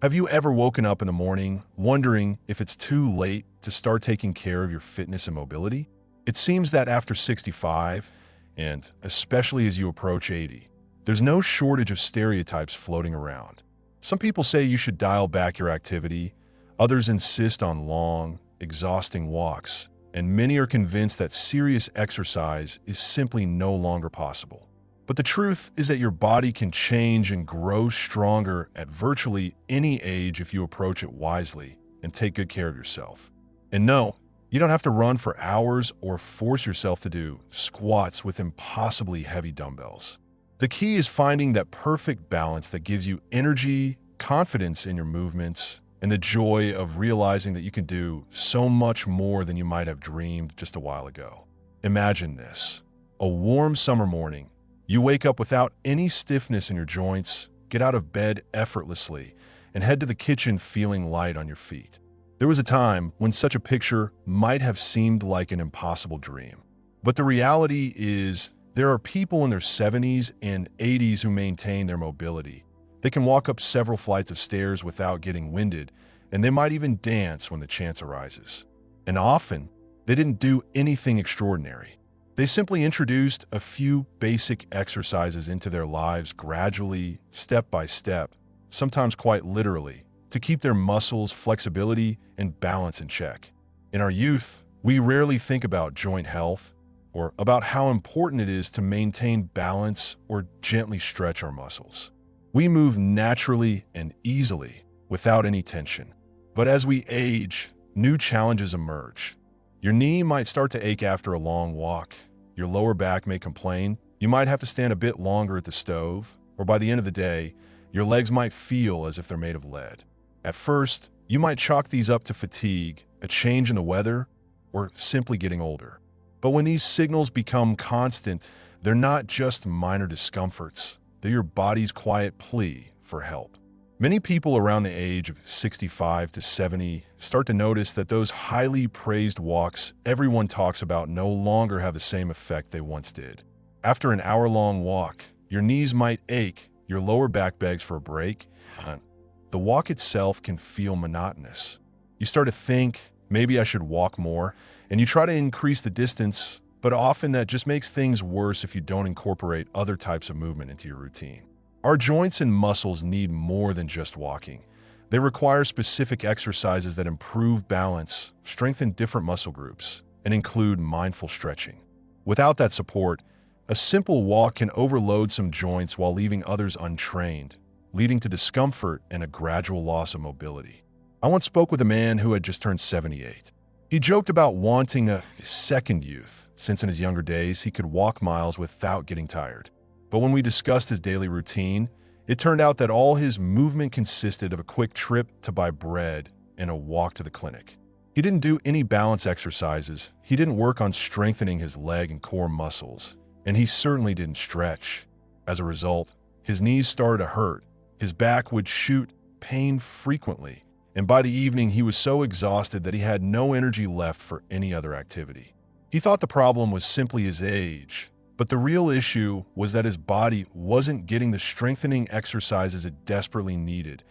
Have you ever woken up in the morning wondering if it's too late to start taking care of your fitness and mobility? It seems that after 65, and especially as you approach 80, there's no shortage of stereotypes floating around. Some people say you should dial back your activity, others insist on long, exhausting walks, and many are convinced that serious exercise is simply no longer possible. But the truth is that your body can change and grow stronger at virtually any age if you approach it wisely and take good care of yourself. And no, you don't have to run for hours or force yourself to do squats with impossibly heavy dumbbells. The key is finding that perfect balance that gives you energy, confidence in your movements, and the joy of realizing that you can do so much more than you might have dreamed just a while ago. Imagine this: a warm summer morning. You wake up without any stiffness in your joints, get out of bed effortlessly, and head to the kitchen feeling light on your feet. There was a time when such a picture might have seemed like an impossible dream. But the reality is, there are people in their 70s and 80s who maintain their mobility. They can walk up several flights of stairs without getting winded, and they might even dance when the chance arises. And often, they didn't do anything extraordinary. They simply introduced a few basic exercises into their lives gradually, step by step, sometimes quite literally, to keep their muscles, flexibility, and balance in check. In our youth, we rarely think about joint health or about how important it is to maintain balance or gently stretch our muscles. We move naturally and easily without any tension. But as we age, new challenges emerge. Your knee might start to ache after a long walk. Your lower back may complain. You might have to stand a bit longer at the stove, or by the end of the day, your legs might feel as if they're made of lead. At first, you might chalk these up to fatigue, a change in the weather, or simply getting older. But when these signals become constant, they're not just minor discomforts. They're your body's quiet plea for help. Many people around the age of 65 to 70 start to notice that those highly praised walks everyone talks about no longer have the same effect they once did. After an hour-long walk, your knees might ache, your lower back begs for a break, and the walk itself can feel monotonous. You start to think, maybe I should walk more, and you try to increase the distance, but often that just makes things worse if you don't incorporate other types of movement into your routine. Our joints and muscles need more than just walking. They require specific exercises that improve balance, strengthen different muscle groups, and include mindful stretching. Without that support, a simple walk can overload some joints while leaving others untrained, leading to discomfort and a gradual loss of mobility. I once spoke with a man who had just turned 78. He joked about wanting a second youth, since in his younger days he could walk miles without getting tired. But when we discussed his daily routine, it turned out that all his movement consisted of a quick trip to buy bread and a walk to the clinic. He didn't do any balance exercises, he didn't work on strengthening his leg and core muscles, and he certainly didn't stretch. As a result, his knees started to hurt, his back would shoot pain frequently, and by the evening he was so exhausted that he had no energy left for any other activity. He thought the problem was simply his age, but the real issue was that his body wasn't getting the strengthening exercises it desperately needed,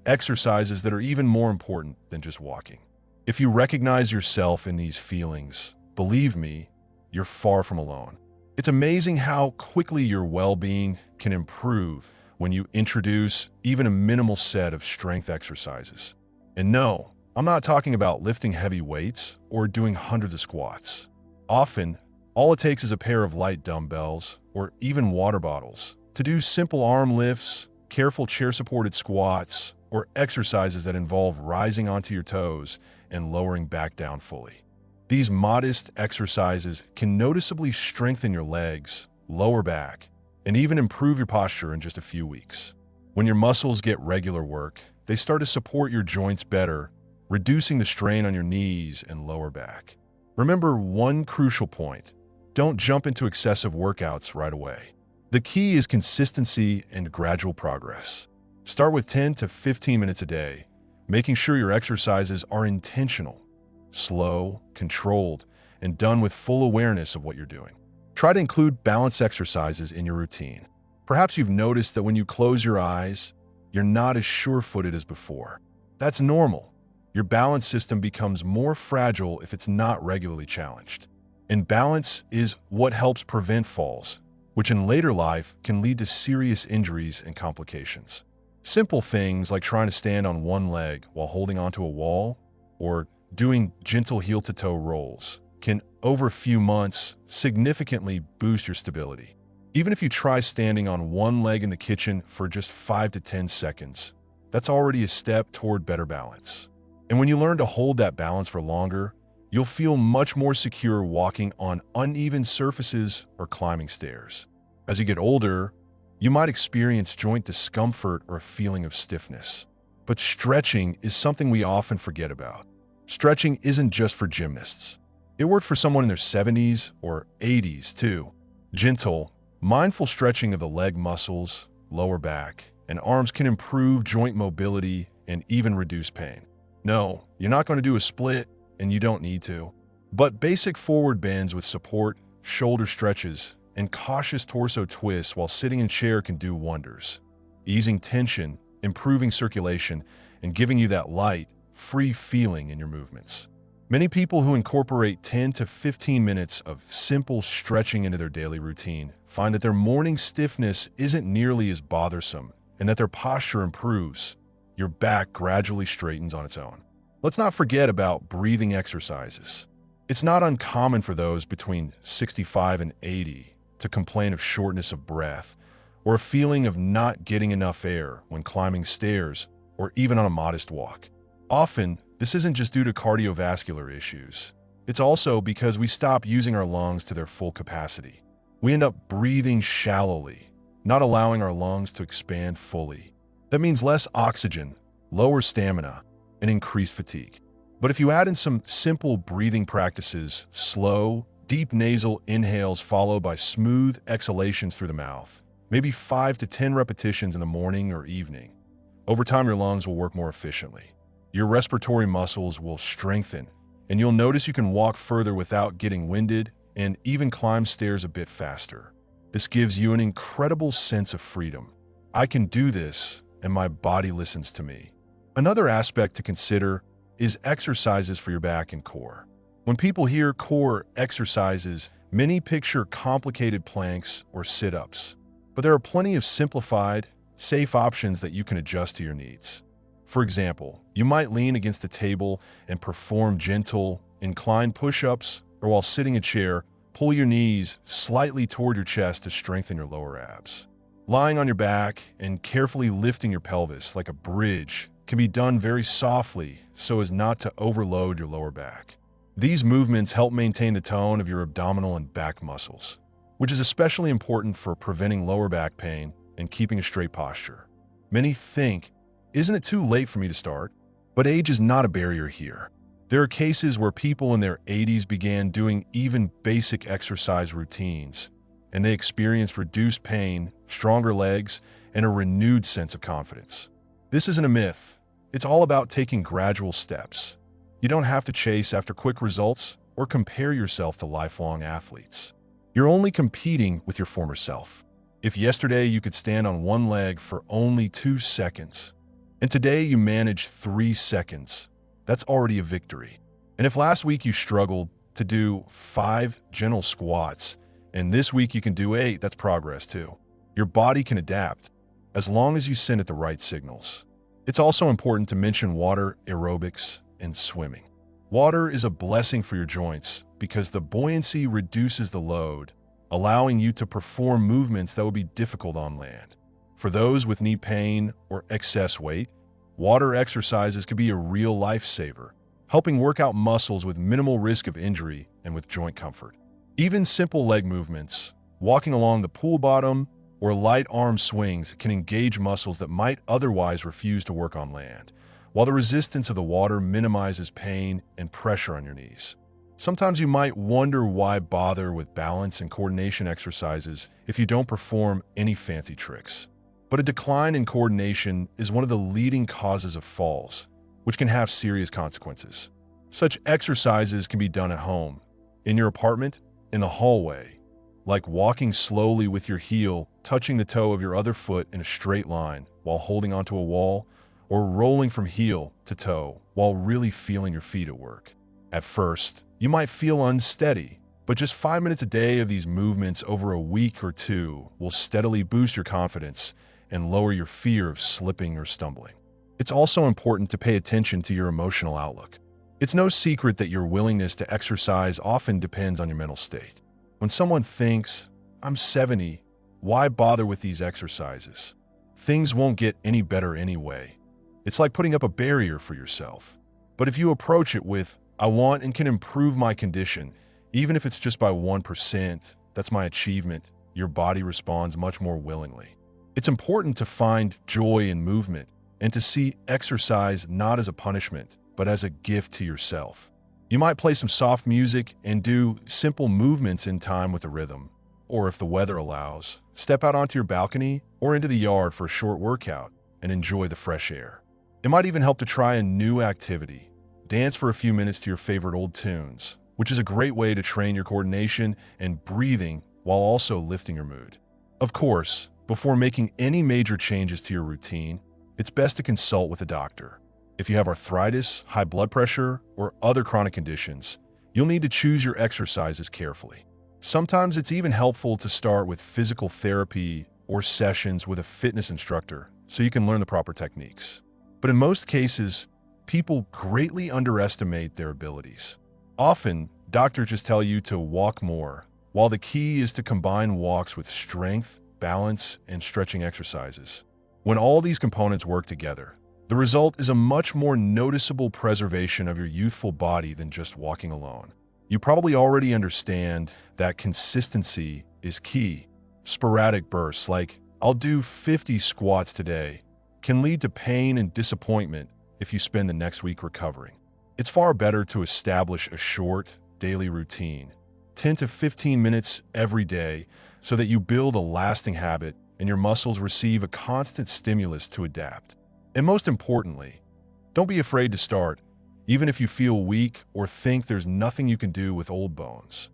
exercises that are even more important than just walking. If you recognize yourself in these feelings, believe me, you're far from alone. It's amazing how quickly your well-being can improve when you introduce even a minimal set of strength exercises. And no, I'm not talking about lifting heavy weights or doing hundreds of squats. Often, all it takes is a pair of light dumbbells or even water bottles to do simple arm lifts, careful chair-supported squats, or exercises that involve rising onto your toes and lowering back down fully. These modest exercises can noticeably strengthen your legs, lower back, and even improve your posture in just a few weeks. When your muscles get regular work, they start to support your joints better, reducing the strain on your knees and lower back. Remember one crucial point: don't jump into excessive workouts right away. The key is consistency and gradual progress. Start with 10 to 15 minutes a day, making sure your exercises are intentional, slow, controlled, and done with full awareness of what you're doing. Try to include balance exercises in your routine. Perhaps you've noticed that when you close your eyes, you're not as sure-footed as before. That's normal. Your balance system becomes more fragile if it's not regularly challenged. And balance is what helps prevent falls, which in later life can lead to serious injuries and complications. Simple things like trying to stand on one leg while holding onto a wall or doing gentle heel-to-toe rolls can, over a few months, significantly boost your stability. Even if you try standing on one leg in the kitchen for just 5 to 10 seconds, that's already a step toward better balance. And when you learn to hold that balance for longer, you'll feel much more secure walking on uneven surfaces or climbing stairs. As you get older, you might experience joint discomfort or a feeling of stiffness. But stretching is something we often forget about. Stretching isn't just for gymnasts. It worked for someone in their 70s or 80s too. Gentle, mindful stretching of the leg muscles, lower back, and arms can improve joint mobility and even reduce pain. No, you're not going to do a split, and you don't need to. But basic forward bends with support, shoulder stretches, and cautious torso twists while sitting in chair can do wonders, easing tension, improving circulation, and giving you that light, free feeling in your movements. Many people who incorporate 10 to 15 minutes of simple stretching into their daily routine find that their morning stiffness isn't nearly as bothersome and that their posture improves. Your back gradually straightens on its own. Let's not forget about breathing exercises. It's not uncommon for those between 65 and 80 to complain of shortness of breath or a feeling of not getting enough air when climbing stairs or even on a modest walk. Often, this isn't just due to cardiovascular issues. It's also because we stop using our lungs to their full capacity. We end up breathing shallowly, not allowing our lungs to expand fully. That means less oxygen, lower stamina, and increased fatigue. But if you add in some simple breathing practices, slow, deep nasal inhales followed by smooth exhalations through the mouth, maybe 5 to 10 repetitions in the morning or evening, over time your lungs will work more efficiently. Your respiratory muscles will strengthen, and you'll notice you can walk further without getting winded and even climb stairs a bit faster. This gives you an incredible sense of freedom. I can do this, and my body listens to me. Another aspect to consider is exercises for your back and core. When people hear core exercises, many picture complicated planks or sit-ups. But there are plenty of simplified, safe options that you can adjust to your needs. For example, you might lean against a table and perform gentle, inclined push-ups, or while sitting in a chair, pull your knees slightly toward your chest to strengthen your lower abs. Lying on your back and carefully lifting your pelvis like a bridge can be done very softly so as not to overload your lower back. These movements help maintain the tone of your abdominal and back muscles, which is especially important for preventing lower back pain and keeping a straight posture. Many think, isn't it too late for me to start? But age is not a barrier here. There are cases where people in their 80s began doing even basic exercise routines, and they experienced reduced pain, stronger legs, and a renewed sense of confidence. This isn't a myth. It's all about taking gradual steps. You don't have to chase after quick results or compare yourself to lifelong athletes. You're only competing with your former self. If yesterday you could stand on one leg for only 2 seconds, and today you manage 3 seconds, that's already a victory. And if last week you struggled to do 5 gentle squats, and this week you can do 8, that's progress too. Your body can adapt, as long as you send it the right signals. It's also important to mention water aerobics and swimming. Water is a blessing for your joints because the buoyancy reduces the load, allowing you to perform movements that would be difficult on land. For those with knee pain or excess weight, water exercises can be a real lifesaver, helping work out muscles with minimal risk of injury and with joint comfort. Even simple leg movements, walking along the pool bottom, or light arm swings can engage muscles that might otherwise refuse to work on land, while the resistance of the water minimizes pain and pressure on your knees. Sometimes you might wonder why bother with balance and coordination exercises if you don't perform any fancy tricks. But a decline in coordination is one of the leading causes of falls, which can have serious consequences. Such exercises can be done at home, in your apartment, in the hallway, like walking slowly with your heel touching the toe of your other foot in a straight line while holding onto a wall, or rolling from heel to toe while really feeling your feet at work. At first, you might feel unsteady, but just 5 minutes a day of these movements over a week or two will steadily boost your confidence and lower your fear of slipping or stumbling. It's also important to pay attention to your emotional outlook. It's no secret that your willingness to exercise often depends on your mental state. When someone thinks, "I'm 70, why bother with these exercises? Things won't get any better anyway." It's like putting up a barrier for yourself. But if you approach it with, "I want and can improve my condition, even if it's just by 1%, that's my achievement," your body responds much more willingly. It's important to find joy in movement and to see exercise not as a punishment, but as a gift to yourself. You might play some soft music and do simple movements in time with the rhythm. Or if the weather allows, step out onto your balcony or into the yard for a short workout and enjoy the fresh air. It might even help to try a new activity. Dance for a few minutes to your favorite old tunes, which is a great way to train your coordination and breathing while also lifting your mood. Of course, before making any major changes to your routine, it's best to consult with a doctor. If you have arthritis, high blood pressure, or other chronic conditions, you'll need to choose your exercises carefully. Sometimes it's even helpful to start with physical therapy or sessions with a fitness instructor so you can learn the proper techniques. But in most cases, people greatly underestimate their abilities. Often, doctors just tell you to walk more, while the key is to combine walks with strength, balance, and stretching exercises. When all these components work together, the result is a much more noticeable preservation of your youthful body than just walking alone. You probably already understand that consistency is key. Sporadic bursts like, "I'll do 50 squats today," can lead to pain and disappointment if you spend the next week recovering. It's far better to establish a short, daily routine, 10 to 15 minutes every day, so that you build a lasting habit and your muscles receive a constant stimulus to adapt. And most importantly, don't be afraid to start, even if you feel weak or think there's nothing you can do with old bones.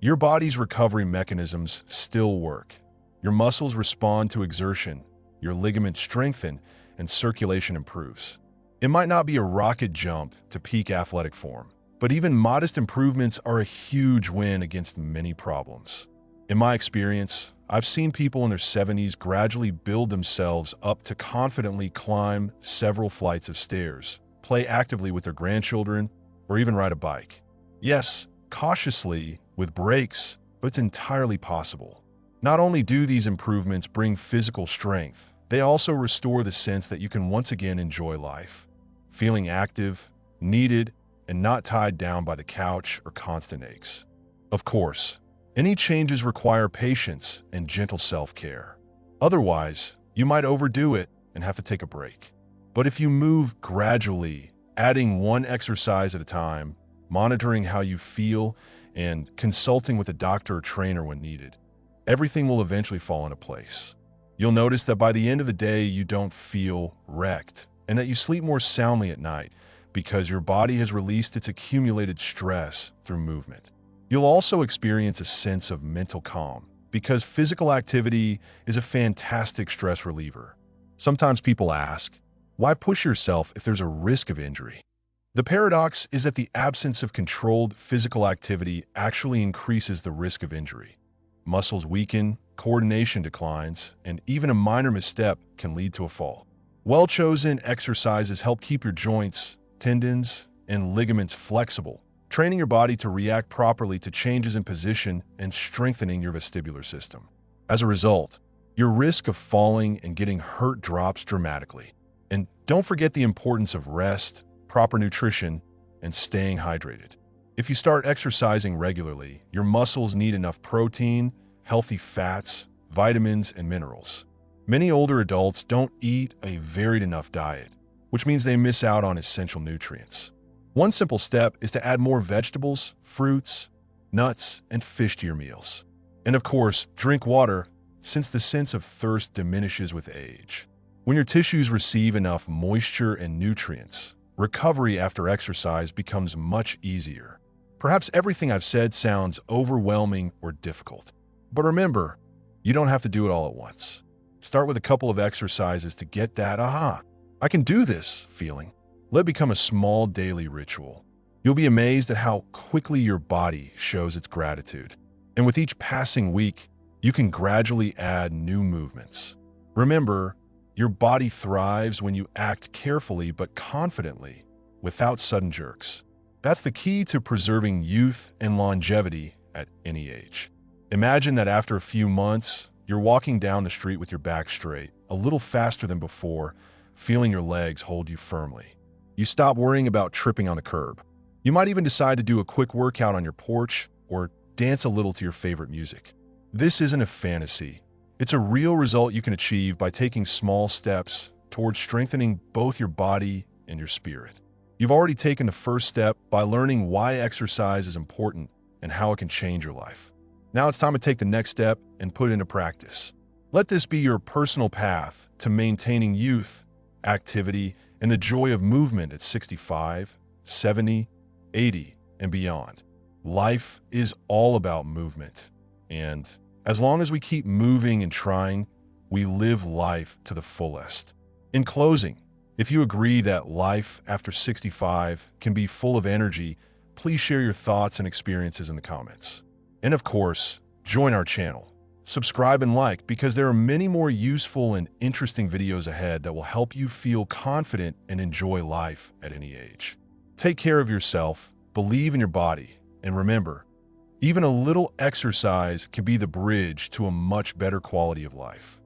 Your body's recovery mechanisms still work. Your muscles respond to exertion, your ligaments strengthen, and circulation improves. It might not be a rocket jump to peak athletic form, but even modest improvements are a huge win against many problems. In my experience, I've seen people in their 70s gradually build themselves up to confidently climb several flights of stairs, play actively with their grandchildren, or even ride a bike. Yes, cautiously, with breaks, but it's entirely possible. Not only do these improvements bring physical strength, they also restore the sense that you can once again enjoy life, feeling active, needed, and not tied down by the couch or constant aches. Of course, any changes require patience and gentle self-care. Otherwise, you might overdo it and have to take a break. But if you move gradually, adding one exercise at a time, monitoring how you feel, and consulting with a doctor or trainer when needed, everything will eventually fall into place. You'll notice that by the end of the day, you don't feel wrecked, and that you sleep more soundly at night because your body has released its accumulated stress through movement. You'll also experience a sense of mental calm because physical activity is a fantastic stress reliever. Sometimes people ask, why push yourself if there's a risk of injury? The paradox is that the absence of controlled physical activity actually increases the risk of injury. Muscles weaken, coordination declines, and even a minor misstep can lead to a fall. Well-chosen exercises help keep your joints, tendons, and ligaments flexible, training your body to react properly to changes in position and strengthening your vestibular system. As a result, your risk of falling and getting hurt drops dramatically. And don't forget the importance of rest, proper nutrition, and staying hydrated. If you start exercising regularly, your muscles need enough protein, healthy fats, vitamins, and minerals. Many older adults don't eat a varied enough diet, which means they miss out on essential nutrients. One simple step is to add more vegetables, fruits, nuts, and fish to your meals. And of course, drink water, since the sense of thirst diminishes with age. When your tissues receive enough moisture and nutrients, recovery after exercise becomes much easier. Perhaps everything I've said sounds overwhelming or difficult. But remember, you don't have to do it all at once. Start with a couple of exercises to get that aha, I can do this feeling. Let it become a small daily ritual. You'll be amazed at how quickly your body shows its gratitude. And with each passing week, you can gradually add new movements. Remember, your body thrives when you act carefully but confidently, without sudden jerks. That's the key to preserving youth and longevity at any age. Imagine that after a few months, you're walking down the street with your back straight, a little faster than before, feeling your legs hold you firmly. You stop worrying about tripping on the curb. You might even decide to do a quick workout on your porch or dance a little to your favorite music. This isn't a fantasy. It's a real result you can achieve by taking small steps towards strengthening both your body and your spirit. You've already taken the first step by learning why exercise is important and how it can change your life. Now it's time to take the next step and put it into practice. Let this be your personal path to maintaining youth, activity, and the joy of movement at 65, 70, 80, and beyond. Life is all about movement. And as long as we keep moving and trying, we live life to the fullest. In closing, if you agree that life after 65 can be full of energy, please share your thoughts and experiences in the comments. And of course, join our channel. Subscribe and like because there are many more useful and interesting videos ahead that will help you feel confident and enjoy life at any age. Take care of yourself, believe in your body, and remember, even a little exercise can be the bridge to a much better quality of life.